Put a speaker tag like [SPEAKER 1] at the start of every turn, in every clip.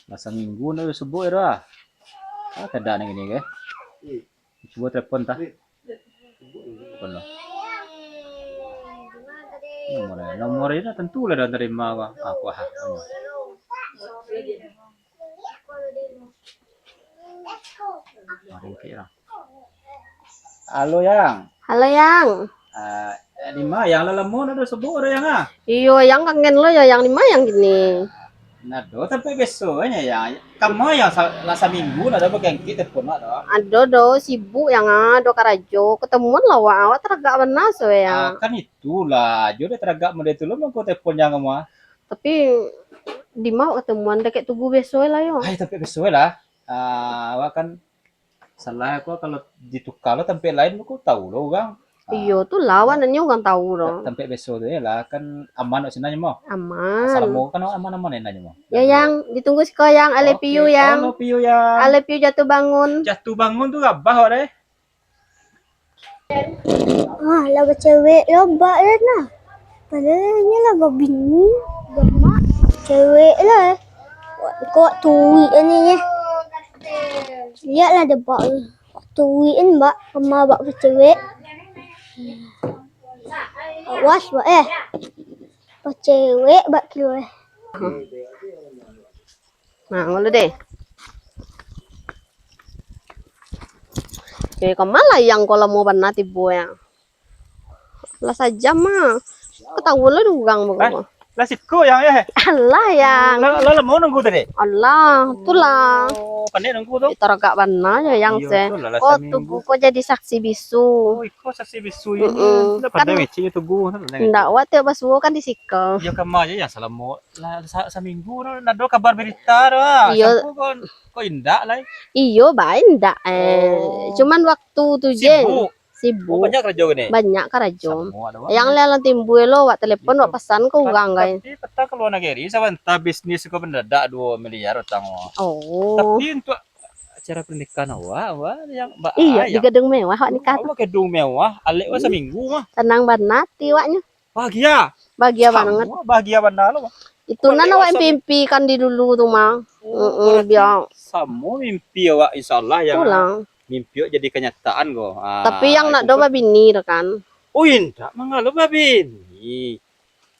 [SPEAKER 1] Lasa minggu na subuh ira. Kada na gini ke. Subuh telepon ta. Telepon lo. Nomor ini tentu lah dah terima aku ha. Mari kira. Halo yang.
[SPEAKER 2] Halo yang.
[SPEAKER 1] Di mana yang lalamun ada subuh ada yang ah.
[SPEAKER 2] Iyo yang kangen lo ya yang di mana yang gini.
[SPEAKER 1] Nah, do tapi besoknya ya. Kamu yang lasa minggu ada bagian kita pun ada.
[SPEAKER 2] Do sibuk yang do karajo ketemuan lah awak teragak benar so ya.
[SPEAKER 1] Kan itulah. Jadi teragak muda itu lo mau telepon yang kamu.
[SPEAKER 2] Tapi di mau ketemuan deket tubuh besok lah yo.
[SPEAKER 1] Ay, tapi besok lah. Awak kan salah aku kalau ditukar lo tempat lain aku tahu lo bang.
[SPEAKER 2] Iyo tuh lawan nanya kan tahu dong.
[SPEAKER 1] Tempat besok tu lah kan aman nak sinanya mo.
[SPEAKER 2] Aman.
[SPEAKER 1] Assalamualaikum kan aman-aman nanya mo.
[SPEAKER 2] Ya yang ditunggu sih kau yang I love you yang.
[SPEAKER 1] I love you yang.
[SPEAKER 2] I love you jatuh bangun.
[SPEAKER 1] Jatuh bangun tu abah deh.
[SPEAKER 3] Lah cewek loba lah. Padahalnya lah babini. Gamak cewek lah. Kok tuwi ni ya. Lihatlah debak. Tuwi mbak kema bak cewek. Awas mbak Pak cewek bak kilo
[SPEAKER 2] Nah ngono deh. Oke, kemana yang kalau mau benar tibu ya? Lah saja mah. Ketahuan lo dugang begitu.
[SPEAKER 1] Lah sitko yang ya.
[SPEAKER 2] Allah yang.
[SPEAKER 1] Lo mau nunggu tadi.
[SPEAKER 2] Allah, itulah.
[SPEAKER 1] Oh, pandai nunggu tu.
[SPEAKER 2] Teragak benar ya yang
[SPEAKER 1] Iya,
[SPEAKER 2] se.
[SPEAKER 1] itulah lah
[SPEAKER 2] Kok
[SPEAKER 1] seminggu.
[SPEAKER 2] tubuh kok jadi saksi bisu.
[SPEAKER 1] Oh, ikut saksi bisu ini. Dah
[SPEAKER 2] Kan-
[SPEAKER 1] pandai weci tu gua.
[SPEAKER 2] Ndak waktu basuh kan disikel.
[SPEAKER 1] Ya kamu aja yang salah mau lah seminggu nado kabar berita dah.
[SPEAKER 2] Iya.
[SPEAKER 1] Kok indah lah.
[SPEAKER 2] Iyo baik ndak
[SPEAKER 1] Oh.
[SPEAKER 2] Cuman waktu tuh je
[SPEAKER 1] Sibuk. Oh,
[SPEAKER 2] sibuk.
[SPEAKER 1] banyak kerja ni.
[SPEAKER 2] Banyak karajo.
[SPEAKER 1] Semua ada.
[SPEAKER 2] Yang lelang timbul lo wak telepon wak pesan kau ugang guys.
[SPEAKER 1] Tapi peta ke luar negeri sabanta bisnis kau mendadak 2 miliar utang.
[SPEAKER 2] Oh.
[SPEAKER 1] Tapi untuk acara pernikahan awak yang mbak
[SPEAKER 2] Iya di gedung mewah wak nikah.
[SPEAKER 1] awak gedung mewah, alek wa seminggu mah.
[SPEAKER 2] Tenang banget tiwaknya.
[SPEAKER 1] Bahagia.
[SPEAKER 2] Bahagia banget.
[SPEAKER 1] Semua bahagia bandar lo.
[SPEAKER 2] Itu nan awak mimpi kan di dulu tuh mah. Biar
[SPEAKER 1] Semua mimpi awak insyaallah yang
[SPEAKER 2] pulang.
[SPEAKER 1] mimpi awak jadi kenyataan kok.
[SPEAKER 2] Tapi yang nak doba bini dah kan.
[SPEAKER 1] Oh indah mangalo babin.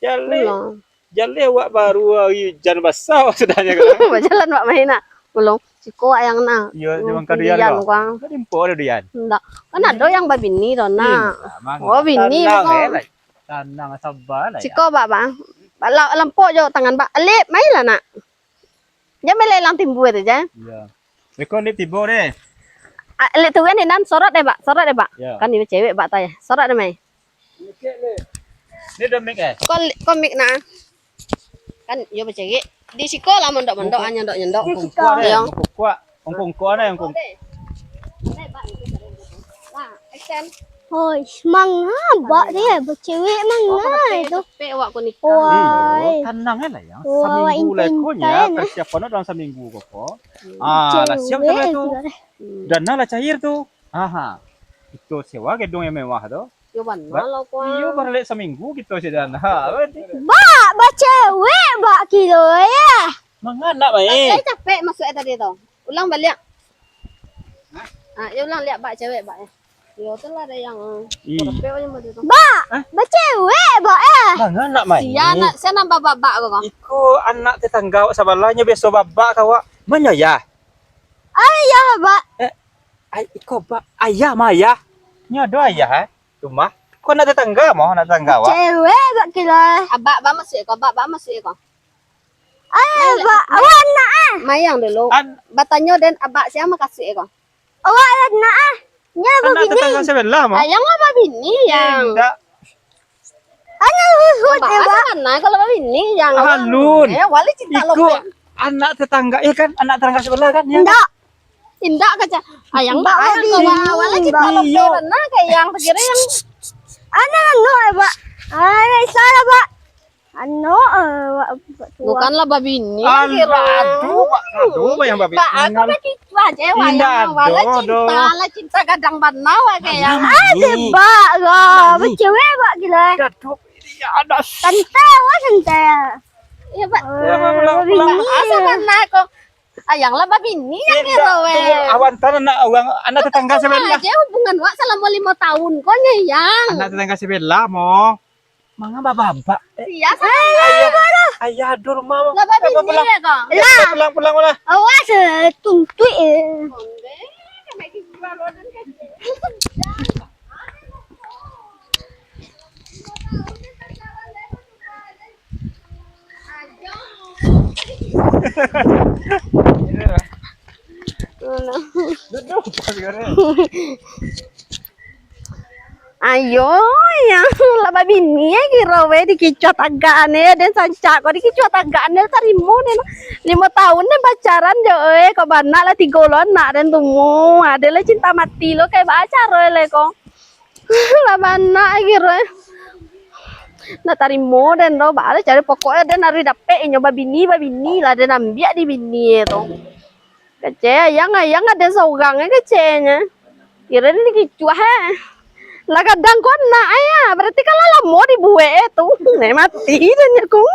[SPEAKER 1] Jale
[SPEAKER 2] Pulang.
[SPEAKER 1] jale awak baru hujan basah sudahnya kan.
[SPEAKER 2] Berjalan wak main nak. Pulang. Siko yang nak.
[SPEAKER 1] Iya, memang
[SPEAKER 2] Pilihan
[SPEAKER 1] kaduyan kok.
[SPEAKER 2] kang.
[SPEAKER 1] Kan impo ada dian.
[SPEAKER 2] Ndak. Kan ada yang babini dah nak.
[SPEAKER 1] Mang.
[SPEAKER 2] Oh, bini
[SPEAKER 1] Tenang,
[SPEAKER 2] kok.
[SPEAKER 1] lah. Tenang sabar lah.
[SPEAKER 2] Siko bak bang. Lampok jo tangan bak. Alip main lah nak. Jangan melelang timbu itu je.
[SPEAKER 1] Iya. Rekon ni tiba deh.
[SPEAKER 2] Alip tu kan ni nan sorot deh bak. Sorot deh bak.
[SPEAKER 1] Ya.
[SPEAKER 2] Kan ni cewek bak tanya. Sorot deh mai.
[SPEAKER 1] Ni dah mik
[SPEAKER 2] Komik nak. Kan yo bercewek. Di siko lah mondok-mondok nyendok-nyendok.
[SPEAKER 1] Kuat deh,
[SPEAKER 2] Yang
[SPEAKER 1] kuat. Ongkong ada yang kong.
[SPEAKER 2] Nah, action.
[SPEAKER 3] Hoi, mangga bak dia bercewek mangga itu.
[SPEAKER 2] Pe awak ko nikah.
[SPEAKER 3] Woi.
[SPEAKER 1] Tenang lah ya.
[SPEAKER 3] Wah,
[SPEAKER 1] Seminggu lah
[SPEAKER 3] intai-intai
[SPEAKER 1] konya.
[SPEAKER 3] nah.
[SPEAKER 1] Persiapan dalam seminggu kok. Lah siap
[SPEAKER 3] Cewek
[SPEAKER 1] tu.
[SPEAKER 3] tu.
[SPEAKER 1] Dana lah cair tu. Aha. Itu sewa gedung yang mewah tu.
[SPEAKER 2] Yo ban malau ko.
[SPEAKER 1] Iyo balik seminggu gitu sih dana.
[SPEAKER 3] Bak cewek bak kilo ya.
[SPEAKER 1] Menganak
[SPEAKER 2] Saya
[SPEAKER 1] baik.
[SPEAKER 2] capek masuk tadi tu. Ulang balik. Ya ulang lihat bak cewek bak. Yo tu lah ada yang
[SPEAKER 1] Ih.
[SPEAKER 2] pe yang mau tu.
[SPEAKER 3] Bak cewek bak
[SPEAKER 1] Menganak baik.
[SPEAKER 2] Sia nak saya nambah babak ko.
[SPEAKER 1] Iku anak tetangga awak sabalanya besok babak kawak. Mana ya?
[SPEAKER 3] ya bak.
[SPEAKER 1] Ai iko bak ayah maya. Nya ada ayah rumah. Kau nak tetangga mau nak tetangga awak?
[SPEAKER 3] Cewek bak kilo.
[SPEAKER 2] Abak ba masuk ko, bak ba masuk ko.
[SPEAKER 3] Bak awak nak
[SPEAKER 2] Mayang dulu. Batanyo dan abak siapa kasih ko.
[SPEAKER 3] awak nak nya
[SPEAKER 1] Anak tetangga sebelah mau.
[SPEAKER 2] Ayang apa bini yang.
[SPEAKER 1] Tidak.
[SPEAKER 3] hut
[SPEAKER 2] Bak kan nah kalau bini yang.
[SPEAKER 1] Halun.
[SPEAKER 2] Wali cinta lo.
[SPEAKER 1] Iku anak tetangga ya kan? Anak tetangga sebelah kan? Ya.
[SPEAKER 3] ndak
[SPEAKER 2] Indah kaca. Ayang
[SPEAKER 3] Mbak,
[SPEAKER 2] bak ayang
[SPEAKER 3] bini.
[SPEAKER 2] ko wali cinta lo.
[SPEAKER 1] Iyo.
[SPEAKER 2] Nah kayak yang sekira yang
[SPEAKER 3] bak. Salah bak.
[SPEAKER 2] bukanlah babini
[SPEAKER 1] Aduh, aduh, yang babi.
[SPEAKER 2] Pak, aku kan cinta cewek
[SPEAKER 1] Indah,
[SPEAKER 2] yang wala
[SPEAKER 1] aduh,
[SPEAKER 2] cinta
[SPEAKER 1] aduh.
[SPEAKER 2] lah cinta kadang banawa kayak yang
[SPEAKER 3] Bak lah. Bak cewek bak kilo.
[SPEAKER 1] Aduh, ya ada.
[SPEAKER 3] Santai awak santai.
[SPEAKER 2] ya pak
[SPEAKER 1] Ya, pulang.
[SPEAKER 2] asa mana kok Ayang lah babini yang kira we.
[SPEAKER 1] Awan tanah anak tetangga sebelah.
[SPEAKER 2] Aja hubungan wak selama 5 tahun kok yang.
[SPEAKER 1] Anak tetangga sebelah mo. Manga baba.
[SPEAKER 2] Iya sama.
[SPEAKER 1] Ayah dur mama.
[SPEAKER 2] Lah babini ya kok.
[SPEAKER 3] Lah,
[SPEAKER 1] Pulang.
[SPEAKER 3] awas tuntui.
[SPEAKER 2] Ayo ya lah babini ya kira we dikicot agakane dan sancak kok dikicot agakane tarimo den 5 tahun den pacaran jo kok bana lah 3 bulan nak den tumu ada lah cinta mati lo kayak pacar le kok lah bana kira nah tarimo den do bala cari pokoknya den hari dapet nyoba bini lah den ambiak di bini itu kece yang ada saugangnya kecenya kira ini dikicot lah kadang kok nak ya berarti kalau lah mau dibuat itu nih mati dan ya kong